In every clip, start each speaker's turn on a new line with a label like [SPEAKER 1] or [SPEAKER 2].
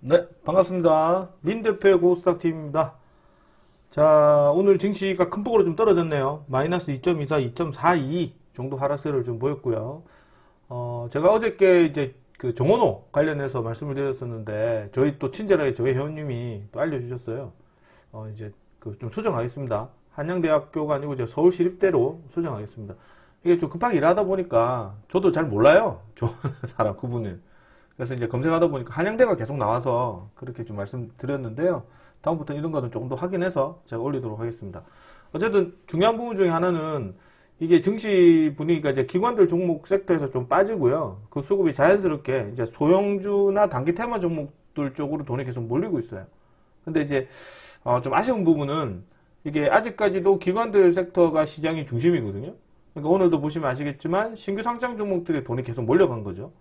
[SPEAKER 1] 네, 반갑습니다. 민대표의 고스닥 팀입니다. 자, 오늘 증시가 큰 폭으로 좀 떨어졌네요. 마이너스 2.24, 2.42 정도 하락세를 좀 보였고요. 제가 어저께 이제 그 정원호 관련해서 말씀을 드렸었는데, 저희 또 친절하게 저희 회원님이 또 알려주셨어요. 이제 그 좀 수정하겠습니다. 한양대학교가 아니고 이제 서울시립대로 수정하겠습니다. 이게 좀 급하게 일하다 보니까 저도 잘 몰라요. 저 사람, 그분을. 그래서 이제 검색하다 보니까 한양대가 계속 나와서 그렇게 좀 말씀드렸는데요. 다음부터는 이런 거는 조금 더 확인해서 제가 올리도록 하겠습니다. 어쨌든 중요한 부분 중에 하나는 이게 증시 분위기가 이제 기관들 종목 섹터에서 좀 빠지고요. 그 수급이 자연스럽게 이제 소형주나 단기 테마 종목들 쪽으로 돈이 계속 몰리고 있어요. 근데 이제 좀 아쉬운 부분은 이게 아직까지도 기관들 섹터가 시장이 중심이거든요. 그러니까 오늘도 보시면 아시겠지만 신규 상장 종목들이 돈이 계속 몰려간 거죠.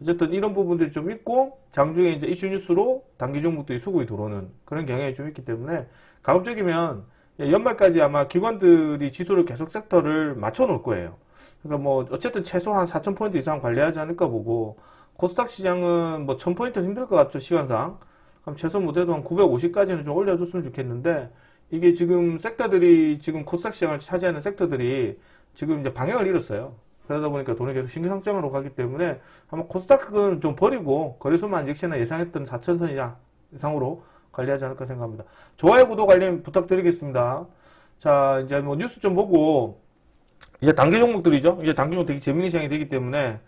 [SPEAKER 1] 어쨌든 이런 부분들이 좀 있고 장중에 이제 이슈 뉴스로 단기 종목들이 수급이 들어오는 그런 경향이 좀 있기 때문에 가급적이면 연말까지 아마 기관들이 지수를 계속 섹터를 맞춰 놓을 거예요. 그러니까 뭐 어쨌든 최소한 4,000포인트 이상 관리하지 않을까 보고 코스닥 시장은 뭐 1,000포인트 힘들 것 같죠, 시간상. 그럼 최소 못해도 한 950까지는 좀 올려줬으면 좋겠는데 이게 지금 섹터들이 지금 코스닥 시장을 차지하는 섹터들이 지금 이제 방향을 잃었어요. 그러다 보니까 돈이 계속 신규 상장으로 가기 때문에 아마 코스닥은 좀 버리고 거래소만 역시나 예상했던 4,000선 이상으로 관리하지 않을까 생각합니다. 좋아요, 구독, 알림 부탁드리겠습니다. 자, 이제 뭐 뉴스 좀 보고 이제 단기 종목들이죠. 이제 단기 종목 되게 재밌는 시장이 되기 때문에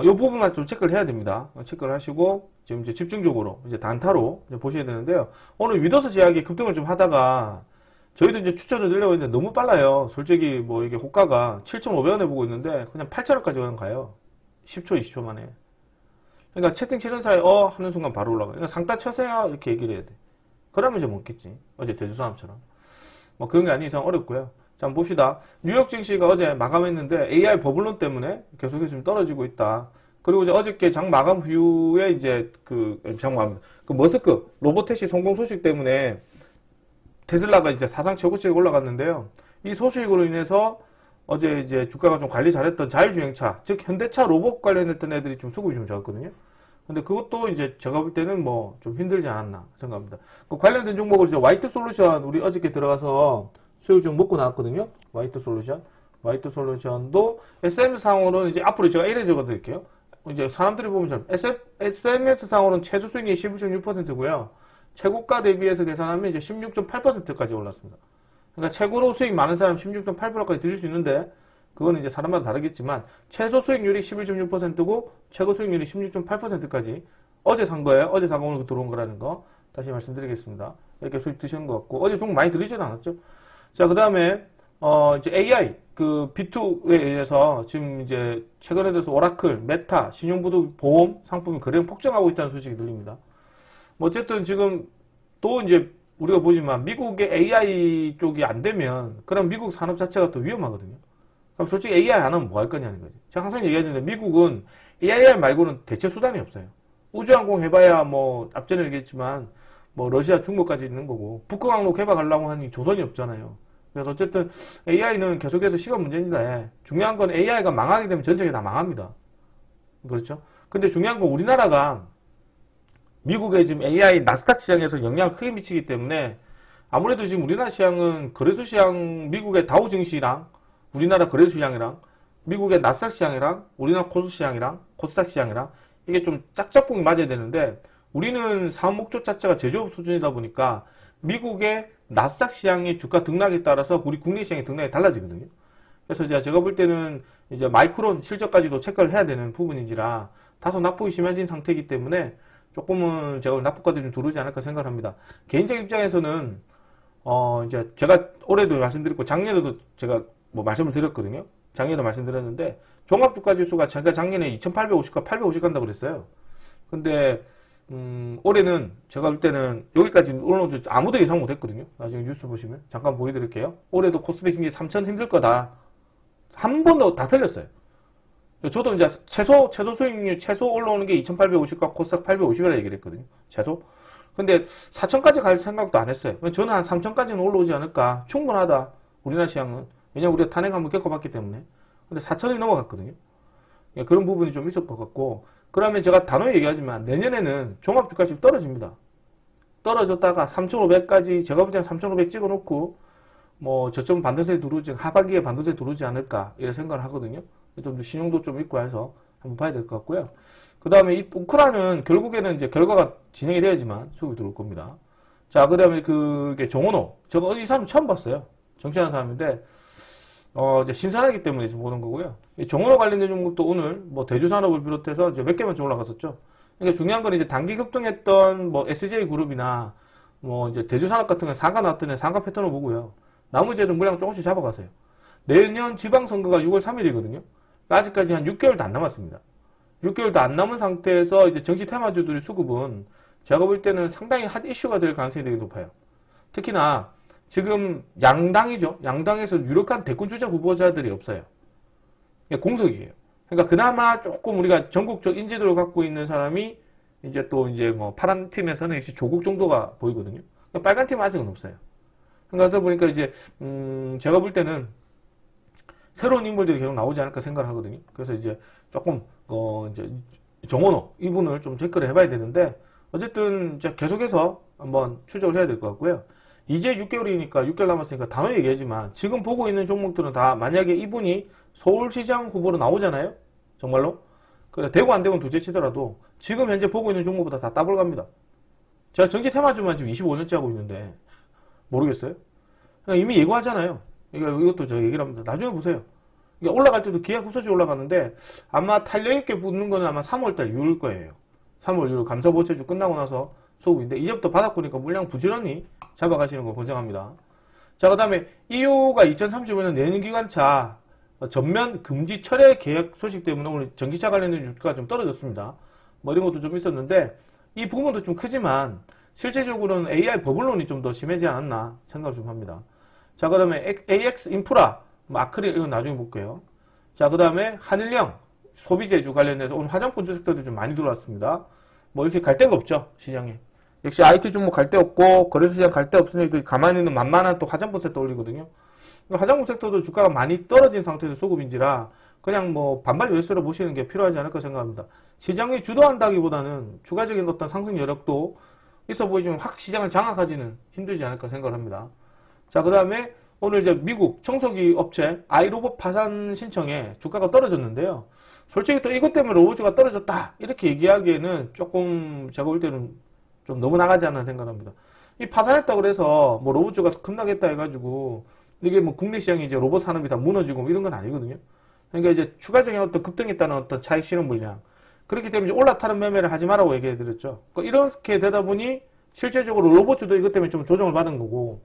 [SPEAKER 1] 이 부분만 좀 체크를 해야 됩니다. 체크를 하시고 지금 이제 집중적으로 이제 단타로 이제 보셔야 되는데요. 오늘 위더스 제약이 급등을 좀 하다가 저희도 이제 추천을 드리려고 했는데 너무 빨라요. 솔직히 뭐 이게 호가가 7,500원에 보고 있는데 그냥 8,000원까지 가요. 10초, 20초 만에. 그러니까 채팅 치는 사이에 하는 순간 바로 올라가요. 그러니까 상따 쳐세요 이렇게 얘기를 해야 돼. 그러면 이제 먹겠지. 어제 대주사람처럼. 뭐 그런 게 아닌 이상 어렵고요. 자, 한번 봅시다. 뉴욕 증시가 어제 마감했는데 AI 버블론 때문에 계속해서 좀 떨어지고 있다. 그리고 이제 어저께 장 마감 후에 이제 그 머스크 로보택시 성공 소식 때문에 테슬라가 이제 사상 최고치에 올라갔는데요. 이 소식으로 인해서 어제 이제 주가가 좀 관리 잘했던 자율주행차, 즉 현대차 로봇 관련했던 애들이 좀 수급이 좀 적었거든요. 근데 그것도 이제 제가 볼 때는 뭐 좀 힘들지 않았나 생각합니다. 그 관련된 종목을 이제 화이트 솔루션 우리 어저께 들어가서 수익 좀 먹고 나왔거든요. 화이트 솔루션도 SMS 상으로는 이제 앞으로 제가 이래 적어 드릴게요. 이제 사람들이 보면 잘 SMS 상으로는 최저 수익이 11.6%고요. 최고가 대비해서 계산하면 이제 16.8%까지 올랐습니다. 그러니까 최고로 수익 많은 사람 16.8%까지 드실 수 있는데 그거는 이제 사람마다 다르겠지만 최소 수익률이 11.6%고 최고 수익률이 16.8%까지 어제 산 거예요. 어제 사고 오늘 들어온 거라는 거 다시 말씀드리겠습니다. 이렇게 수익 드시는 것 같고 어제 좀 많이 들이지는 않았죠. 자, 그 다음에 이제 AI 그 B2에 의해서 지금 이제 최근에 들어서 오라클, 메타, 신용부도 보험 상품이 거래량 폭증하고 있다는 소식이 들립니다. 뭐 어쨌든 지금 또 이제 우리가 보지만 미국의 AI 쪽이 안 되면 그럼 미국 산업 자체가 또 위험하거든요. 그럼 솔직히 AI 안 하면 뭐 할 거냐는 거지. 제가 항상 얘기하는데 미국은 AI 말고는 대체 수단이 없어요. 우주항공 해봐야 뭐 앞전에 얘기했지만 뭐 러시아, 중국까지 있는 거고 북극항로 개발하려고 하니 조선이 없잖아요. 그래서 어쨌든 AI는 계속해서 시간 문제입니다. 중요한 건 AI가 망하게 되면 전 세계 다 망합니다. 그렇죠? 근데 중요한 건 우리나라가 미국의 지금 AI 나스닥 시장에서 영향을 크게 미치기 때문에 아무래도 지금 우리나라 시장은 거래소 시장, 미국의 다우 증시랑 우리나라 거래소 시장이랑 미국의 나스닥 시장이랑 우리나라 코스 시장이랑 코스닥 시장이랑 이게 좀 짝짝꿍이 맞아야 되는데 우리는 사업 목적 자체가 제조업 수준이다 보니까 미국의 나스닥 시장의 주가 등락에 따라서 우리 국내 시장의 등락이 달라지거든요. 그래서 이제 제가 볼 때는 이제 마이크론 실적까지도 체크를 해야 되는 부분인지라 다소 낙폭이 심해진 상태이기 때문에 조금은 제가 납부가들이 좀 두르지 않을까 생각합니다. 개인적 입장에서는 이제 제가 올해도 말씀드렸고 작년에도 제가 뭐 말씀을 드렸거든요. 작년에도 말씀드렸는데 종합주가지수가 제가 작년에 2,850가 850 간다고 그랬어요. 근데 올해는 제가 볼 때는 여기까지 올라오지 아무도 예상 못했거든요. 나중에 뉴스 보시면 잠깐 보여드릴게요. 올해도 코스피 신기 3,000 힘들 거다. 한 번도 다 틀렸어요. 저도 이제 최소 수익률, 최소 올라오는 게 2,850과 코스닥 850이라 얘기를 했거든요. 최소. 근데 4,000까지 갈 생각도 안 했어요. 저는 한 3,000까지는 올라오지 않을까. 충분하다. 우리나라 시장은. 왜냐면 우리가 탄핵 한번 겪어봤기 때문에. 근데 4,000이 넘어갔거든요. 그런 부분이 좀 있을 것 같고. 그러면 제가 단호히 얘기하지만 내년에는 종합주가집이 떨어집니다. 떨어졌다가 3,500까지 제가 볼 때는 3,500 찍어놓고 뭐 저점 반도체 들어오지 하반기에 반도체 들어오지 않을까 이런 생각을 하거든요. 좀 신용도 좀 있고 해서 한번 봐야 될 것 같고요. 그 다음에 이 우크라는 결국에는 이제 결과가 진행이 돼야지만 수급이 들어올 겁니다. 자, 그 다음에 그게 정원호. 제가 이 사람 처음 봤어요. 정치하는 사람인데, 이제 신선하기 때문에 지금 보는 거고요. 이 정원호 관련된 종목도 오늘 뭐 대주산업을 비롯해서 이제 몇 개만 좀 올라갔었죠. 그러니까 중요한 건 이제 단기 급등했던 뭐 SJ 그룹이나 뭐 이제 대주산업 같은 거 상가 나왔더니 상가 패턴을 보고요. 나머지는 물량 조금씩 잡아가세요. 내년 지방선거가 6월 3일이거든요. 아직까지 한 6개월도 안 남았습니다. 6개월도 안 남은 상태에서 이제 정치 테마주들의 수급은 제가 볼 때는 상당히 핫 이슈가 될 가능성이 되게 높아요. 특히나 지금 양당이죠. 양당에서 유력한 대권 주자 후보자들이 없어요. 공석이에요. 그러니까 그나마 조금 우리가 전국적 인지도를 갖고 있는 사람이 이제 또 이제 뭐 파란 팀에서는 역시 조국 정도가 보이거든요. 그러니까 빨간 팀은 아직은 없어요. 그러다 보니까 이제 제가 볼 때는 새로운 인물들이 계속 나오지 않을까 생각을 하거든요. 그래서 이제 조금 이제 정원호 이분을 좀 체크를 해봐야 되는데 어쨌든 이제 계속해서 한번 추적을 해야 될 것 같고요. 이제 6개월이니까 6개월 남았으니까 단호히 얘기하지만 지금 보고 있는 종목들은 다 만약에 이분이 서울시장 후보로 나오잖아요. 정말로. 그래 대구 안 되고는 둘째 치더라도 지금 현재 보고 있는 종목보다 다 따블 갑니다. 제가 정치 테마주만 지금 25년째 하고 있는데 모르겠어요? 그러니까 이미 예고하잖아요. 이것도 제가 얘기를 합니다. 나중에 보세요. 그러니까 올라갈 때도 기약 흡수지 올라가는데 아마 탄력있게 붙는 거는 아마 3월달 6일 거예요. 3월 6일 감사보채주 끝나고 나서 소급인데 이제부터 바닥보니까 물량 부지런히 잡아가시는 걸 권장합니다. 자, 그 다음에 EU가 2035년 내연기관차 전면 금지 철회 계약 소식 때문에 오늘 전기차 관련된 주가가 좀 떨어졌습니다. 뭐 이런 것도 좀 있었는데 이 부분도 좀 크지만 실제적으로는 AI 버블론이 좀 더 심해지지 않았나 생각을 좀 합니다. 자, 그 다음에 AX 인프라, 아크릴, 이건 나중에 볼게요. 자, 그 다음에 한일령, 소비재주 관련해서 오늘 화장품 섹터도 좀 많이 들어왔습니다. 뭐 이렇게 갈 데가 없죠, 시장에. 역시 IT 종목 갈 데 없고, 거래소시장 갈 데 없으니 또 가만히 있는 만만한 또 화장품 섹터 올리거든요. 화장품 섹터도 주가가 많이 떨어진 상태에서 수급인지라 그냥 뭐 반발 매수로 보시는 게 필요하지 않을까 생각합니다. 시장이 주도한다기보다는 추가적인 어떤 상승 여력도 있어 보이지만 확 시장을 장악하지는 힘들지 않을까 생각을 합니다. 자, 그 다음에 오늘 이제 미국 청소기 업체 아이로봇 파산 신청에 주가가 떨어졌는데요. 솔직히 또 이것 때문에 로봇주가 떨어졌다 이렇게 얘기하기에는 조금 제가 볼 때는 좀 너무 나가지 않나 생각합니다. 이 파산했다고 그래서 뭐 로봇주가 급락했다 해가지고 이게 뭐 국내 시장이 이제 로봇 산업이 다 무너지고 뭐 이런 건 아니거든요. 그러니까 이제 추가적인 어떤 급등했다는 어떤 차익 실현 물량. 그렇기 때문에 이제 올라타는 매매를 하지 말라고 얘기해 드렸죠. 그러니까 이렇게 되다 보니 실제적으로 로봇주도 이것 때문에 좀 조정을 받은 거고,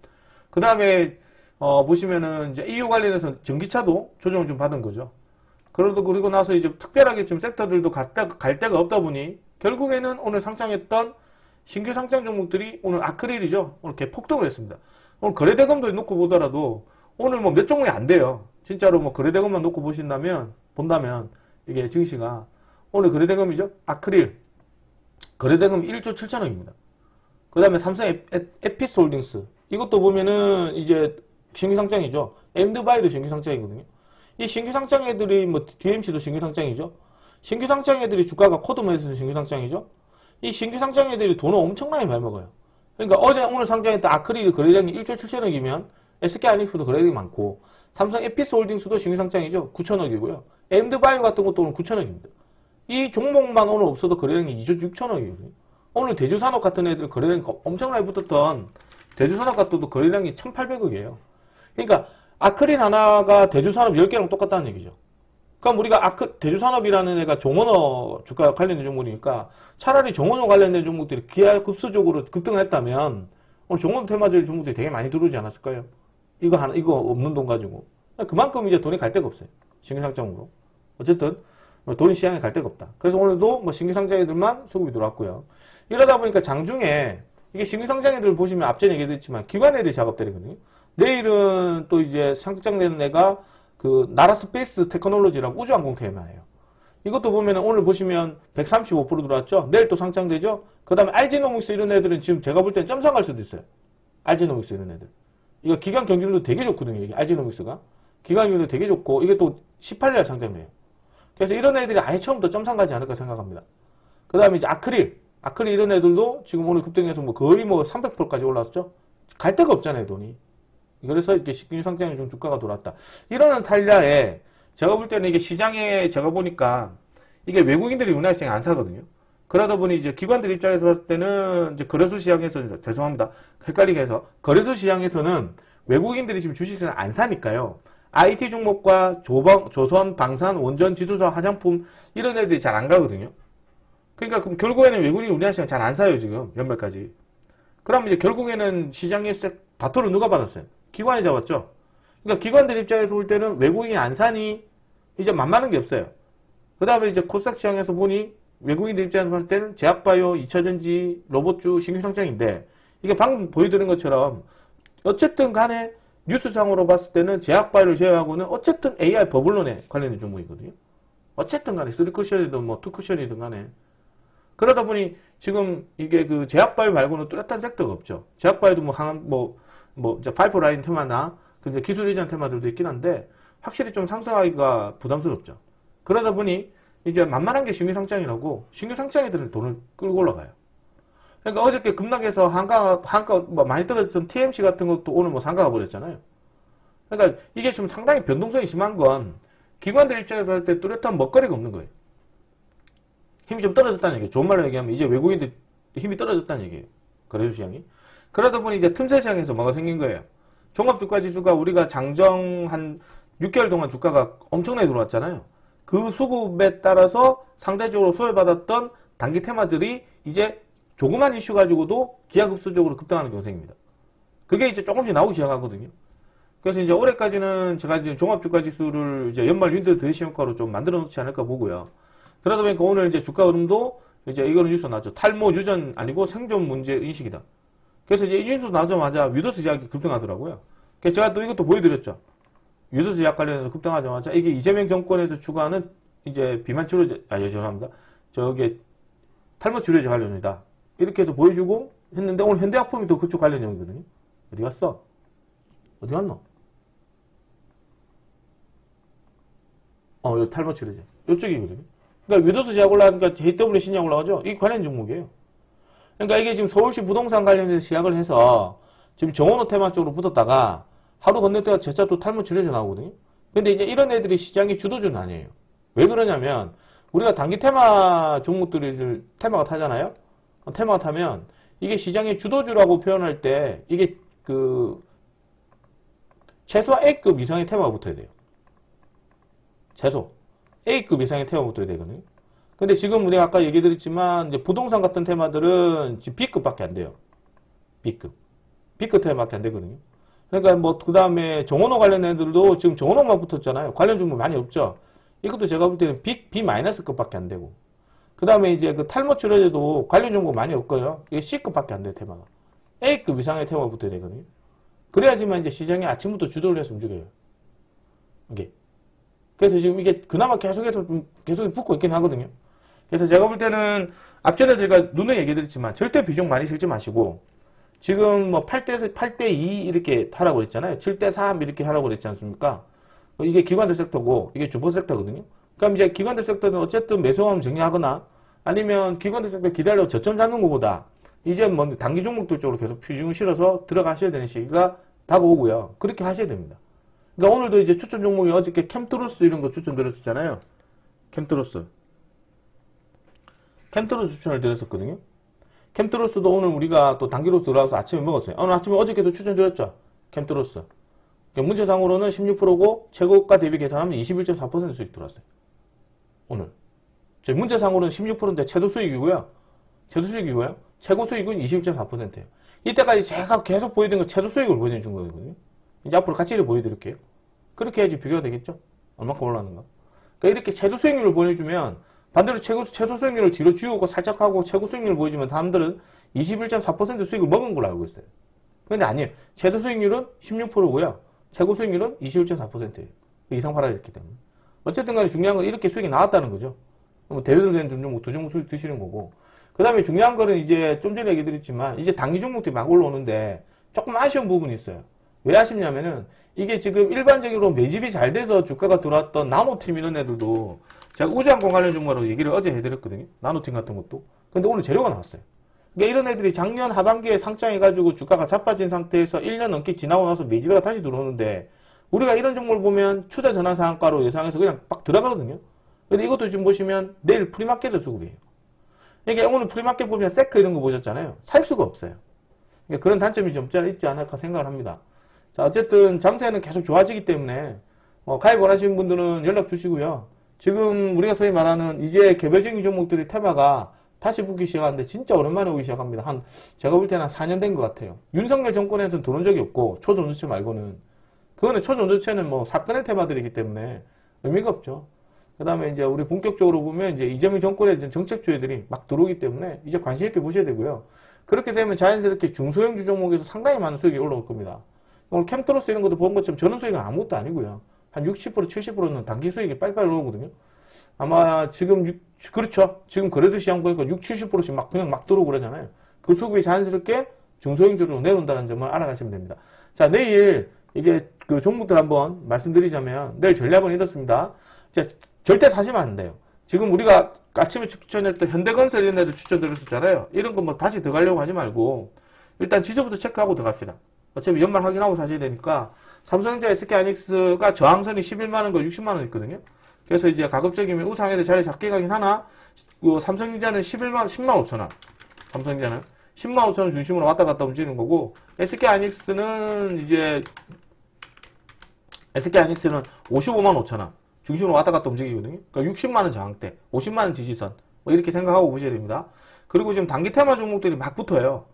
[SPEAKER 1] 그 다음에 보시면은 이제 EU 관련해서 전기차도 조정을 좀 받은 거죠. 그리고 나서 이제 특별하게 좀 섹터들도 갈 데가 없다 보니 결국에는 오늘 상장했던 신규 상장 종목들이 오늘 아크릴이죠. 오늘 이렇게 폭등을 했습니다. 오늘 거래대금도 놓고 보더라도 오늘 뭐 몇 종목이 안 돼요. 진짜로 뭐 거래대금만 놓고 본다면 이게 증시가 오늘 거래대금이죠. 아크릴 거래대금 1조 7천억입니다. 그 다음에 삼성 에피스홀딩스 이것도 보면은 이제 신규 상장이죠. 엠드바이도 신규 상장이거든요. 이 신규 상장 애들이 뭐 DMC도 신규 상장이죠. 신규 상장 애들이 주가가 코드메이스도 신규 상장이죠. 이 신규 상장 애들이 돈을 엄청나게 많이 먹어요. 그러니까 오늘 상장했던 아크릴 거래량이 1조 7천억이면 SK하이닉스도 거래량이 많고 삼성 에피스홀딩스도 신규 상장이죠. 9천억이고요. 엠드바이오 같은 것도 오늘 9천억입니다. 이 종목만 오늘 없어도 거래량이 2조 6천억이거든요. 오늘 대주산업 같은 애들 거래량이 엄청나게 붙었던 대주산업 같은 것도 거래량이 1,800억이에요. 그러니까 아크릴 하나가 대주산업 10개랑 똑같다는 얘기죠. 그러니까 우리가 대주산업이라는 애가 정원호 주가 관련된 종목이니까 차라리 정원호 관련된 종목들이 기하급수적으로 급등을 했다면 오늘 정원호 테마주의 종목들이 되게 많이 들어오지 않았을까요? 이거 없는 돈 가지고. 그만큼 이제 돈이 갈 데가 없어요. 신규 상장으로. 어쨌든 돈 시장에 갈 데가 없다. 그래서 오늘도 뭐 신규 상장애들만 수급이 들어왔고요. 이러다 보니까 장중에 이게 신규 상장애들 보시면 앞전에 얘기했지만 기관애들이 작업들이거든요. 내일은 또 이제 상장되는 애가 그 나라 스페이스 테크놀로지라고 우주항공 테마예요. 이것도 보면 오늘 보시면 135% 들어왔죠. 내일 또 상장되죠. 그 다음에 알지노믹스 이런 애들은 지금 제가 볼 땐 점상 갈 수도 있어요. 알지노믹스 이런 애들. 이거 기간 경쟁률도 되게 좋거든요. 이게 알지노믹스가. 기간 경쟁률도 되게 좋고 이게 또 18일 상장돼요. 그래서 이런 애들이 아예 처음부터 점상 가지 않을까 생각합니다. 그 다음에 이제 아크릴 이런 애들도 지금 오늘 급등해서 뭐 거의 뭐 300%까지 올랐죠. 갈 데가 없잖아요, 돈이. 그래서 이렇게 신규 상장에 좀 주가가 돌았다. 이러는 탈리아에 제가 볼 때는 이게 시장에 제가 보니까 이게 외국인들이 우리나라 시장에 안 사거든요. 그러다 보니 이제 기관들 입장에서 봤을 때는 이제 거래소 시장에서 죄송합니다. 헷갈리게 해서 거래소 시장에서는 외국인들이 지금 주식을 안 사니까요. IT 종목과 조선, 방산, 원전, 지주사, 화장품 이런 애들이 잘 안 가거든요. 그러니까 그럼 결국에는 외국인이 우리나라 시장 잘 안 사요, 지금 연말까지. 그럼 이제 결국에는 시장에서 바토를 누가 받았어요? 기관이 잡았죠. 그러니까 기관들 입장에서 볼 때는 외국인이 안 사니 이제 만만한 게 없어요. 그 다음에 이제 코스닥 시장에서 보니 외국인들 입장에서 봤을 때는 제약바이오, 2차전지, 로봇주, 신규 상장인데 이게 방금 보여드린 것처럼 어쨌든 간에 뉴스상으로 봤을 때는 제약바이오를 제외하고는 어쨌든 AI 버블론에 관련된 종목이거든요. 어쨌든 간에 3쿠션이든 뭐 2쿠션이든 간에 그러다 보니 지금 이게 그 제약바이오 말고는 뚜렷한 섹터가 없죠. 제약바이오도 이제 파이프라인 테마나 이제 기술 이전 테마들도 있긴 한데 확실히 좀 상승하기가 부담스럽죠. 그러다 보니 이제 만만한 게 신규 상장이라고 신규 상장애들은 돈을 끌고 올라가요. 그러니까 어저께 급락해서 한가 뭐 많이 떨어졌던 TMC 같은 것도 오늘 뭐 상가가 버렸잖아요. 그러니까 이게 좀 상당히 변동성이 심한 건 기관들 입장에서 할 때 뚜렷한 먹거리가 없는 거예요. 힘이 좀 떨어졌다는 얘기예요. 좋은 말로 얘기하면 이제 외국인들 힘이 떨어졌다는 얘기예요. 거래소 시장이. 그러다 보니 이제 틈새 시장에서 뭐가 생긴 거예요. 종합주가지수가 우리가 장정 한 6개월 동안 주가가 엄청나게 들어왔잖아요. 그 수급에 따라서 상대적으로 수혜받았던 단기 테마들이 이제 조그만 이슈 가지고도 기하급수적으로 급등하는 경생입니다. 그게 이제 조금씩 나오기 시작하거든요. 그래서 이제 올해까지는 제가 이제 종합주가지수를 이제 연말 윈드 드레시 효과로 좀 만들어 놓지 않을까 보고요. 그러다 보니까 오늘 이제 주가 흐름도 이제 이거는 뉴스 나왔죠. 탈모 유전 아니고 생존 문제 인식이다. 그래서 이제 이 뉴스 나오자마자 위도스 제약이 급등하더라고요. 그래서 제가 또 이것도 보여드렸죠. 위도스 제약 관련해서 급등하자마자 이게 이재명 정권에서 추구하는 이제 비만 치료제, 죄송합니다. 저게 탈모 치료제 관련이다. 이렇게 해서 보여주고 했는데 오늘 현대약품이 또 그쪽 관련 내용이거든요. 어디 갔어? 어디 갔노? 요 탈모 치료제. 요쪽이거든요. 그러니까 위도스 제약 올라가니까 JW 신약 올라가죠? 이게 관련 종목이에요. 그러니까 이게 지금 서울시 부동산 관련해서 시작을 해서 지금 정원호 테마 쪽으로 붙었다가 하루 건너뛰다가 재차 또 탈모 치료제 나오거든요. 근데 이제 이런 애들이 시장의 주도주는 아니에요. 왜 그러냐면 우리가 단기 테마 종목들이 테마가 타잖아요. 테마가 타면 이게 시장의 주도주라고 표현할 때 이게 그 최소한 A급 이상의 테마가 붙어야 돼요. 최소 A급 이상의 테마가 붙어야 되거든요. 근데 지금 우리가 아까 얘기 드렸지만 이제 부동산 같은 테마들은 지금 B급밖에 안 돼요. B급 테마밖에 안 되거든요. 그러니까 뭐 그 다음에 정원호 관련 애들도 지금 정원호만 붙었잖아요. 관련 종목 많이 없죠. 이것도 제가 볼 때는 B-급밖에 안 되고. 그 다음에 이제 그 탈모 치료제도 관련 종목 많이 없고요. 이게 C급밖에 안 돼요, 테마가. A급 이상의 테마가 붙어야 되거든요. 그래야지만 이제 시장이 아침부터 주도를 해서 움직여요. 이게. 그래서 지금 이게 그나마 계속 붙고 있긴 하거든요. 그래서 제가 볼 때는 앞전에 제가 눈에 얘기 드렸지만 절대 비중 많이 실지 마시고 지금 뭐 8대2 이렇게 하라고 그랬잖아요. 7대3 이렇게 하라고 그랬지 않습니까? 이게 기관들 섹터고 이게 주보 섹터거든요. 그럼 이제 기관들 섹터는 어쨌든 매수하면 정리하거나 아니면 기관들 섹터 기다려 저점 잡는 것보다 이제 뭐 단기 종목들 쪽으로 계속 비중을 실어서 들어가셔야 되는 시기가 다가오고요. 그렇게 하셔야 됩니다. 그러니까 오늘도 이제 추천 종목이 어저께 캠트로스 이런 거 추천드렸었잖아요. 캠트로스 추천을 드렸었거든요. 캠트로스도 오늘 우리가 또 단기로 들어가서 아침에 먹었어요. 오늘 아침에 어저께도 추천드렸죠. 캠트로스. 문제상으로는 16%고 최고가 대비 계산하면 21.4% 수익 들어왔어요. 오늘. 문제상으로는 16%인데 최소 수익이고요. 최고 수익은 21.4%예요. 이때까지 제가 계속 보여드린 거 최소 수익을 보여준 거거든요. 이제 앞으로 가치를 보여드릴게요. 그렇게 해야지 비교가 되겠죠? 얼마큼 올라가는가? 그러니까 이렇게 최소 수익률을 보여주면 반대로 최소 수익률을 뒤로 지우고 살짝 하고 최고 수익률을 보여주면 사람들은 21.4% 수익을 먹은 걸로 알고 있어요. 그런데 아니에요. 최소 수익률은 16%고요. 최고 수익률은 21.4%예요. 이상 팔아야 됐기 때문에. 어쨌든 간에 중요한 건 이렇게 수익이 나왔다는 거죠. 뭐 대대로 된 종목, 두 종목 수익 드시는 거고. 그 다음에 중요한 거는 이제 좀 전에 얘기 드렸지만 이제 단기 종목들이 막 올라오는데 조금 아쉬운 부분이 있어요. 왜 아쉽냐면은 이게 지금 일반적으로 매집이 잘 돼서 주가가 들어왔던 나노팀 이런 애들도 제가 우주항공 관련 종목으로 얘기를 어제 해드렸거든요. 나노팀 같은 것도. 근데 오늘 재료가 나왔어요. 그러니까 이런 애들이 작년 하반기에 상장해가지고 주가가 자빠진 상태에서 1년 넘게 지나고 나서 매집가 다시 들어오는데 우리가 이런 종목을 보면 추세 전환 상한가로 예상해서 그냥 막 들어가거든요. 근데 이것도 지금 보시면 내일 프리마켓 수급이에요. 그러니까 오늘 프리마켓 보면 세크 이런 거 보셨잖아요. 살 수가 없어요. 그러니까 그런 단점이 좀 있지 않을까 생각을 합니다. 자, 어쨌든 장세는 계속 좋아지기 때문에 가입 원하시는 분들은 연락 주시고요. 지금 우리가 소위 말하는 이제 개별적인 종목들의 테마가 다시 붙기 시작하는데 진짜 오랜만에 오기 시작합니다. 제가 볼 때는 한 4년 된 것 같아요. 윤석열 정권에서는 들어온 적이 없고 초전도체 말고는 그거는 초전도체는 뭐 사건의 테마들이기 때문에 의미가 없죠. 그 다음에 이제 우리 본격적으로 보면 이제 이재명 정권의 정책주애들이 막 들어오기 때문에 이제 관심 있게 보셔야 되고요. 그렇게 되면 자연스럽게 중소형주 종목에서 상당히 많은 수익이 올라올 겁니다. 오늘 캠트로스 이런 것도 본 것처럼 전원 수익은 아무것도 아니고요. 한 60%, 70%는 단기 수익이 빨리빨리 올라오거든요. 아마 지금 그렇죠. 지금 거래소 시장 보니까 60, 70%씩 그냥 막 들어오고 그러잖아요. 그 수급이 자연스럽게 중소형주로 내려온다는 점을 알아가시면 됩니다. 자, 내일 이게 그 종목들 한번 말씀드리자면 내일 전략은 이렇습니다. 이제 절대 사시면 안 돼요. 지금 우리가 아침에 추천했던 현대건설 이런 애들 추천드렸었잖아요. 이런 거 뭐 다시 들어가려고 하지 말고 일단 지수부터 체크하고 들어갑시다. 어차피 연말 확인하고 사셔야 되니까 삼성전자 SK하이닉스가 저항선이 11만원과 60만원 있거든요. 그래서 이제 가급적이면 우상에도 자리 잡게 가긴 하나 삼성전자는 10만 5천원 삼성전자는 10만 5천원 중심으로 왔다 갔다 움직이는 거고 SK하이닉스는 55만 5천원 중심으로 왔다 갔다 움직이거든요. 그러니까 60만원 저항대 50만원 지지선 뭐 이렇게 생각하고 보셔야 됩니다. 그리고 지금 단기 테마 종목들이 막 붙어요.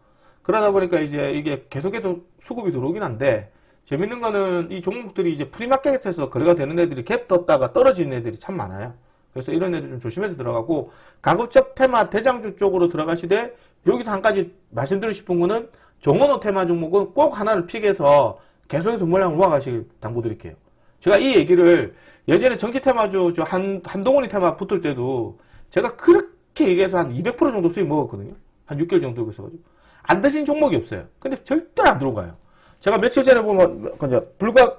[SPEAKER 1] 그러다 보니까 이제 이게 계속해서 수급이 들어오긴 한데 재밌는 거는 이 종목들이 이제 프리마켓에서 거래가 되는 애들이 갭 떴다가 떨어지는 애들이 참 많아요. 그래서 이런 애들 좀 조심해서 들어가고 가급적 테마 대장주 쪽으로 들어가시되 여기서 한 가지 말씀드리고 싶은 거는 정원호 테마 종목은 꼭 하나를 픽해서 계속해서 물량을 모아가시길 당부드릴게요. 제가 이 얘기를 예전에 정치 테마주 한동훈이 테마 붙을 때도 제가 그렇게 얘기해서 한 200% 정도 수익 먹었거든요. 한 6개월 정도 있어가지고. 안 드신 종목이 없어요. 근데 절대로 안 들어가요. 제가 며칠 전에 보면, 불과,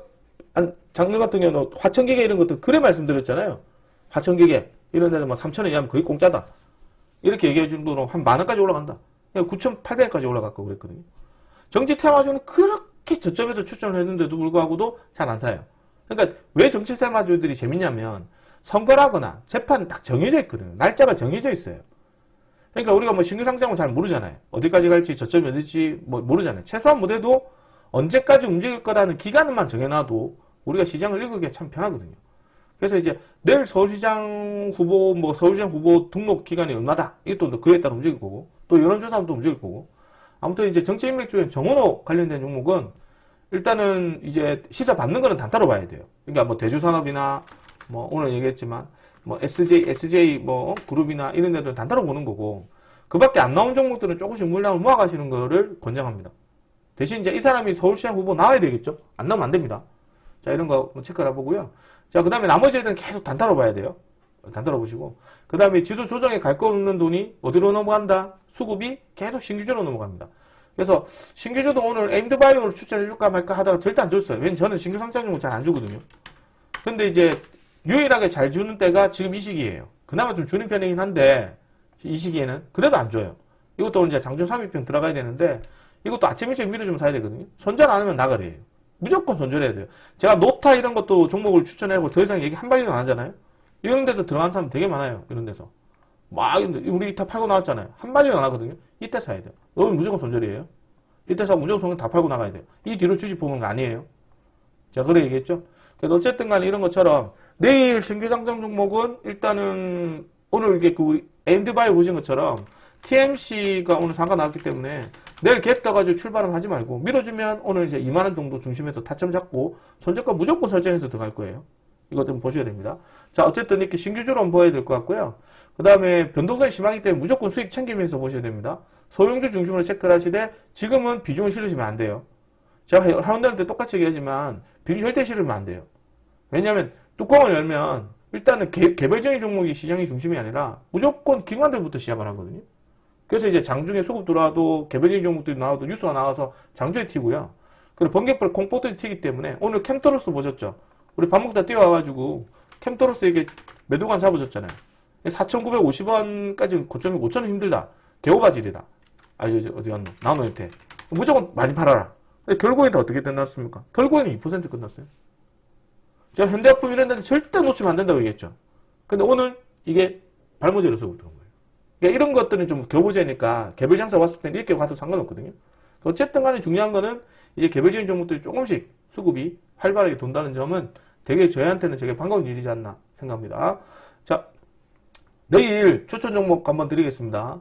[SPEAKER 1] 작년 같은 경우는 화천기계 이런 것도 그래 말씀드렸잖아요. 화천기계, 이런 데는 뭐 3,000원 이하면 거의 공짜다. 이렇게 얘기해 준 정도로 한 만원까지 올라간다. 9,800원까지 올라갔고 그랬거든요. 정치 테마주는 그렇게 저점에서 추천을 했는데도 불구하고도 잘 안 사요. 그러니까 왜 정치 테마주들이 재밌냐면 선거라거나 재판이 딱 정해져 있거든요. 날짜가 정해져 있어요. 그러니까 우리가 뭐 신규 상장은 잘 모르잖아요. 어디까지 갈지 저점이 어딜지 뭐 모르잖아요. 최소한 못해도 언제까지 움직일 거라는 기간만 정해놔도 우리가 시장을 읽기가 참 편하거든요. 그래서 이제 내일 서울시장 후보 등록 기간이 얼마다. 이것도 그에 따라 움직일 거고 또 여론조사도 움직일 거고 아무튼 이제 정치인맥 중에 정원호 관련된 종목은 일단은 이제 시세 받는 거는 단타로 봐야 돼요. 그러니까 뭐 대주산업이나 뭐 오늘 얘기했지만 뭐 SJ 그룹이나 이런 데들 단타로 보는 거고 그 밖에 안 나온 종목들은 조금씩 물량을 모아가시는 거를 권장합니다. 대신 이제 이 사람이 서울시장 후보 나와야 되겠죠? 안 나오면 안 됩니다. 자, 이런 거 체크를 해보고요. 자, 그 다음에 나머지 애들은 계속 단타로 봐야 돼요. 단타로 보시고. 그 다음에 지수 조정에 갈 거 없는 돈이 어디로 넘어간다? 수급이 계속 신규주로 넘어갑니다. 그래서 신규주도 오늘 에임드바이오를 추천해줄까 말까 하다가 절대 안 줬어요. 왜냐면 저는 신규 상장 종목 잘 안 주거든요. 근데 이제 유일하게 잘 주는 때가 지금 이 시기예요. 그나마 좀 주는 편이긴 한데 이 시기에는 그래도 안 줘요. 이것도 이제 장중 3위평 들어가야 되는데 이것도 아침 일찍 미리 좀 사야 되거든요. 손절 안 하면 나가래요. 무조건 손절해야 돼요. 제가 노타 이런 것도 종목을 추천하고 더 이상 얘기 한 마디도 안 하잖아요. 이런 데서 들어간 사람 되게 많아요. 이런 데서. 우리 이따 팔고 나왔잖아요. 한 마디도 안 하거든요. 이때 사야 돼요. 여러분 무조건 손절이에요. 이때 사고 무조건 손절 다 팔고 나가야 돼요. 이 뒤로 주식 보는 거 아니에요. 제가 그래 얘기했죠. 그래서 어쨌든 간에 이런 것처럼 내일 신규 상장 종목은 일단은 오늘 이게 AMD바이오 보신 것처럼 TMC가 오늘 상가 나왔기 때문에 내일 갭 떠가지고 출발은 하지 말고 밀어주면 오늘 이제 2만원 정도 중심에서 타점 잡고 손절가 무조건 설정해서 들어갈 거예요. 이것 좀 보셔야 됩니다. 자, 어쨌든 이렇게 신규주로 한번 보여야 될 것 같고요. 그 다음에 변동성이 심하기 때문에 무조건 수익 챙기면서 보셔야 됩니다. 소형주 중심으로 체크를 하시되 지금은 비중을 실으시면 안 돼요. 제가 회원들한테 똑같이 얘기하지만 비중 절대 실으면 안 돼요. 왜냐하면 뚜껑을 열면 일단은 개별적인 종목이 시장의 중심이 아니라 무조건 기관들부터 시작을 하거든요. 그래서 이제 장중에 수급 들어와도 개별적인 종목들이 나와도 뉴스가 나와서 장중에 튀고요. 그리고 번개불 공포들이 튀기 때문에 오늘 캠토로스 보셨죠? 우리 밥 먹다 뛰어와가지고 캠토로스 이게 매도관 잡아줬잖아요. 4,950원까지 고점이 5,000원 힘들다. 개오바질이다. 어디 갔노? 나노현태. 무조건 많이 팔아라. 근데 결국엔 다 어떻게 끝났습니까? 결국에는 2% 끝났어요. 제가 현대화품 이런 데는 절대 놓치면 안 된다고 얘기했죠. 근데 오늘 이게 발모제로 쓰고 있던 거예요. 그러니까 이런 것들은 좀 겨우제니까 개별 장사 왔을 때는 이렇게 가도 상관없거든요. 어쨌든 간에 중요한 거는 이제 개별적인 종목들이 조금씩 수급이 활발하게 돈다는 점은 되게 저희한테는 되게 반가운 일이지 않나 생각합니다. 자, 내일 추천 종목 한번 드리겠습니다.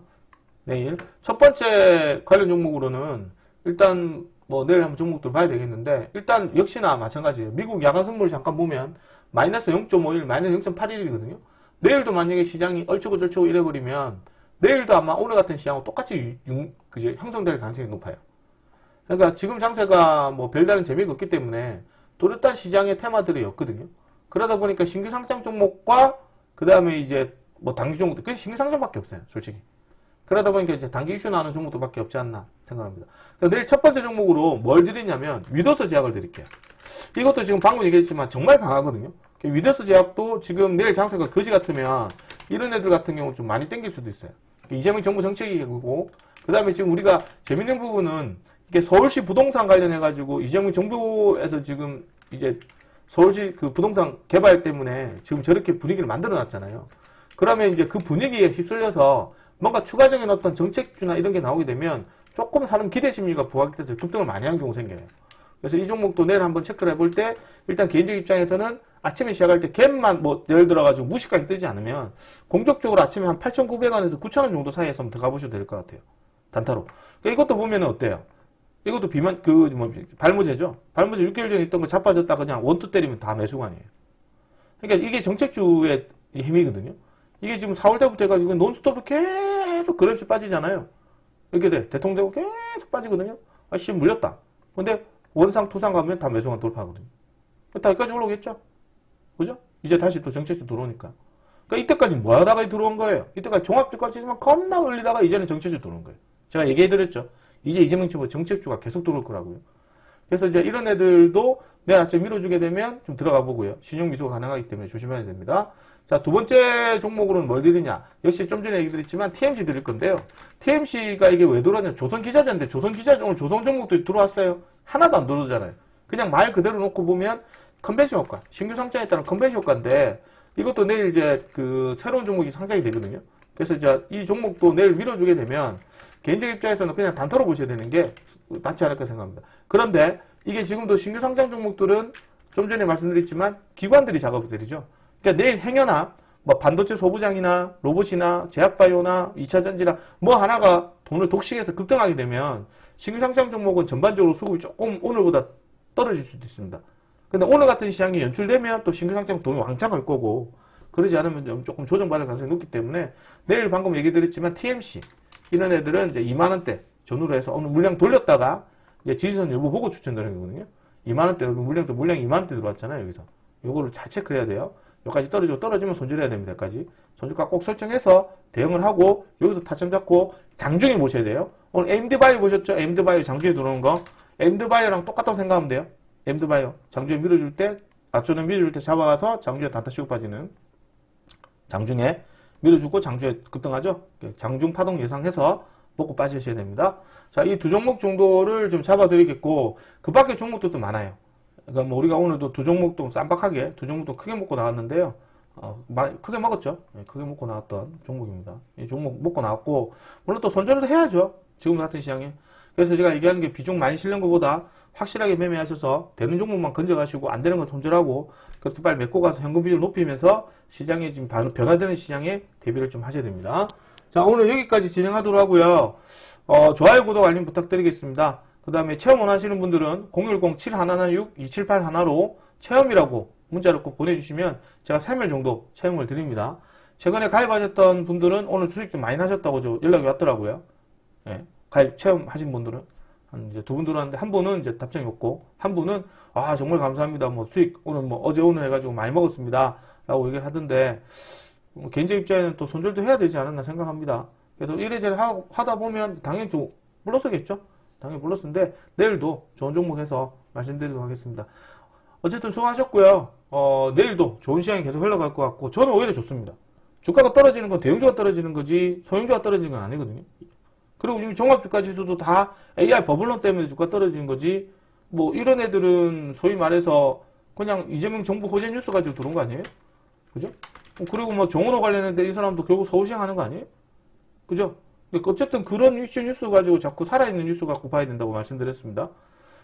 [SPEAKER 1] 내일 첫 번째 관련 종목으로는 일단 뭐 내일 한번 종목들 봐야 되겠는데 일단 역시나 마찬가지예요. 미국 야간 선물 잠깐 보면 마이너스 0.51, 마이너스 0.81이거든요. 내일도 만약에 시장이 얼추고 이래버리면 내일도 아마 오늘 같은 시장하고 똑같이 형성될 가능성이 높아요. 그러니까 지금 장세가 뭐 별다른 재미가 없기 때문에 또렷한 시장의 테마들이 없거든요. 그러다 보니까 신규 상장 종목과 그 다음에 이제 뭐 단기 종목들, 그 신규 상장밖에 없어요, 솔직히. 그러다 보니까 이제 단기 이슈 나오는 종목들밖에 없지 않나 생각합니다. 그러니까 내일 첫 번째 종목으로 뭘 드리냐면 위더스 제약을 드릴게요. 이것도 지금 방금 얘기했지만 정말 강하거든요. 위더스 제약도 지금 내일 장세가 거지 같으면 이런 애들 같은 경우 좀 많이 땡길 수도 있어요. 이재명 정부 정책이고 그 다음에 지금 우리가 재밌는 부분은 이게 서울시 부동산 관련해가지고 이재명 정부에서 지금 이제 서울시 그 부동산 개발 때문에 지금 저렇게 분위기를 만들어 놨잖아요. 그러면 이제 그 분위기에 휩쓸려서 뭔가 추가적인 어떤 정책주나 이런 게 나오게 되면 조금 사람 기대 심리가 부각이 돼서 급등을 많이 하는 경우가 생겨요. 그래서 이 종목도 내일 한번 체크를 해볼 때 일단 개인적 입장에서는 아침에 시작할 때 갭만 뭐 예를 들어가지고 무시까지 뜨지 않으면 공격적으로 아침에 한 8,900원에서 9,000원 정도 사이에서 한번 들어가보셔도 될 것 같아요. 단타로. 그러니까 이것도 보면은 어때요? 이것도 발모제죠. 발모제 6개월 전에 있던 거 자빠졌다 그냥 원투 때리면 다 매수관이에요. 그러니까 이게 정책주의 힘이거든요. 이게 지금 4월 때부터 해가지고 논스톱으로 계속 그래프 빠지잖아요. 이렇게 돼. 대통령 되고 계속 빠지거든요. 아씨 물렸다. 근데 원상 투상 가면 다 매수관 돌파하거든요. 다 여기까지 올라오겠죠? 그죠? 이제 다시 또 정책주 들어오니까. 그러니까 이때까지 뭐 하다가 들어온 거예요? 이때까지 종합주가지만 겁나 올리다가 이제는 정책주 들어온 거예요. 제가 얘기해드렸죠. 이제 이재명 정부 정책주가 계속 들어올 거라고요. 그래서 이제 이런 애들도 내일 아침 밀어주게 되면 좀 들어가 보고요. 신용미수가 가능하기 때문에 조심해야 됩니다. 자, 두 번째 종목으로는 뭘 드리냐? 역시 좀 전에 얘기 드렸지만 TMC 드릴 건데요. TMC가 이게 왜 들어왔냐? 조선기자재인데 조선기자재 오늘 조선 종목도 들어왔어요. 하나도 안 들어오잖아요. 그냥 말 그대로 놓고 보면 컨벤션 효과, 신규 상장에 따른 컨벤션 효과인데 이것도 내일 이제 그 새로운 종목이 상장이 되거든요. 그래서 이제 이 종목도 내일 밀어주게 되면 개인적 입장에서는 그냥 단타로 보셔야 되는 게 낫지 않을까 생각합니다. 그런데 이게 지금도 신규 상장 종목들은 좀 전에 말씀드렸지만 기관들이 작업을 들이죠. 그러니까 내일 행여나 뭐 반도체 소부장이나 로봇이나 제약바이오나 2차전지나 뭐 하나가 돈을 독식해서 급등하게 되면 신규 상장 종목은 전반적으로 수급이 조금 오늘보다 떨어질 수도 있습니다. 근데 오늘 같은 시장이 연출되면 또 신규 상장 돈이 왕창 갈 거고 그러지 않으면 조금 조정받을 가능성이 높기 때문에 내일 방금 얘기 드렸지만 TMC 이런 애들은 이제 2만원대 전후로 해서 오늘 물량 돌렸다가 이제 지지선 여부 보고 추천드리는 거거든요. 2만원대 물량도 물량 2만원대 들어왔잖아요. 여기서 요거를 잘 체크해야 돼요. 여기까지 떨어지면 손절해야 됩니다. 여기까지 손절가 꼭 설정해서 대응을 하고 여기서 타점 잡고 장중에 보셔야 돼요. 오늘 AMD바이오 보셨죠? AMD바이오 장중에 들어오는 거 AMD바이오랑 똑같다고 생각하면 돼요. AMD바이오 장중에 밀어줄 때 낮초는 밀어줄 때 잡아가서 장중에 단타 치고 빠지는 장중에 밀어주고 장중에 급등하죠. 장중 파동 예상해서 먹고 빠지셔야 됩니다. 자, 이 두 종목 정도를 좀 잡아드리겠고 그 밖에 종목들도 많아요. 그러니까 뭐 우리가 오늘도 두 종목도 쌈박하게 두 종목도 크게 먹고 나왔는데요. 크게 먹었죠. 크게 먹고 나왔던 종목입니다. 이 종목 먹고 나왔고 물론 또 손절도 해야죠. 지금 같은 시장에. 그래서 제가 얘기하는 게 비중 많이 실는 것보다 확실하게 매매하셔서 되는 종목만 건져가시고 안 되는 건 손절하고 그래서 빨리 메고 가서 현금 비율 높이면서 시장에 지금 변화되는 시장에 대비를 좀 하셔야 됩니다. 자, 오늘 여기까지 진행하도록 하고요. 좋아요, 구독, 알림 부탁드리겠습니다. 그 다음에 체험 원하시는 분들은 010-7116-2781로 체험이라고 문자를 꼭 보내주시면 제가 3일 정도 체험을 드립니다. 최근에 가입하셨던 분들은 오늘 수익 좀 많이 나셨다고 연락이 왔더라고요. 예, 가입 체험하신 분들은 한 이제 두 분 들어왔는데 한 분은 이제 답장이 없고 한 분은 정말 감사합니다. 뭐 수익 오늘 뭐 어제 오늘 해가지고 많이 먹었습니다. 라고 얘기를 하던데 개인적 입장에는 또 손절도 해야 되지 않았나 생각합니다. 그래서 이래저래 하다 보면 당연히 또 플러스겠죠. 당연히 플러스인데 내일도 좋은 종목 해서 말씀드리도록 하겠습니다. 어쨌든 수고하셨고요. 내일도 좋은 시장이 계속 흘러갈 것 같고, 저는 오히려 좋습니다. 주가가 떨어지는 건 대형주가 떨어지는 거지, 소형주가 떨어지는 건 아니거든요. 그리고 지금 종합주가 지수도 다 AI 버블론 때문에 주가 떨어지는 거지, 뭐, 이런 애들은 소위 말해서 그냥 이재명 정부 호재 뉴스 가지고 들어온 거 아니에요? 그죠? 그리고 뭐, 정으로 관련했는데 이 사람도 결국 서울시장 하는 거 아니에요? 그죠? 어쨌든 그런 이슈 뉴스 가지고 자꾸 살아있는 뉴스 갖고 봐야 된다고 말씀드렸습니다.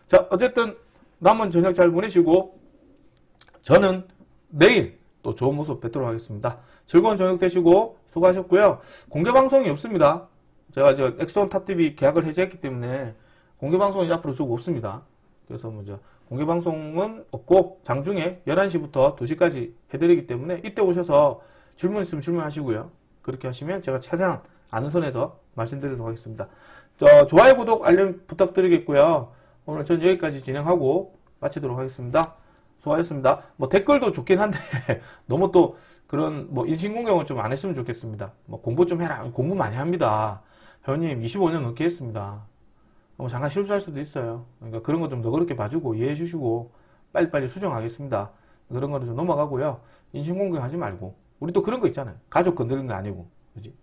[SPEAKER 1] 자, 어쨌든 남은 저녁 잘 보내시고, 저는 내일 또 좋은 모습 뵙도록 하겠습니다. 즐거운 저녁 되시고 수고하셨고요. 공개 방송이 없습니다. 제가 엑소원 탑TV 계약을 해지했기 때문에 공개 방송이 앞으로 쭉 없습니다. 그래서 먼저 공개 방송은 없고 장중에 11시부터 2시까지 해드리기 때문에 이때 오셔서 질문 있으면 질문하시고요. 그렇게 하시면 제가 최대한 아는 선에서 말씀드리도록 하겠습니다. 좋아요, 구독, 알림 부탁드리겠고요. 오늘 전 여기까지 진행하고 마치도록 하겠습니다. 수고하셨습니다. 뭐 댓글도 좋긴 한데 너무 또 그런 뭐 인신공격은 좀 안 했으면 좋겠습니다. 뭐 공부 좀 해라. 공부 많이 합니다. 회원님 25년 넘게 했습니다. 뭐 잠깐 실수할 수도 있어요. 그러니까 그런 거 좀 너그럽게 봐주고 이해해 주시고 빨리빨리 수정하겠습니다. 그런 거는 좀 넘어가고요. 인신공격 하지 말고 우리 또 그런 거 있잖아요. 가족 건드리는 거 아니고 그지?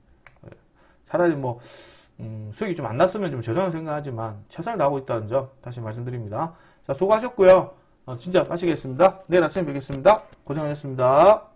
[SPEAKER 1] 차라리 뭐 수익이 좀 안 났으면 좀 죄송한 생각하지만 최선을 다하고 있다는 점 다시 말씀드립니다. 자, 수고하셨고요. 진짜 마치겠습니다. 내일 아침에 뵙겠습니다. 고생하셨습니다.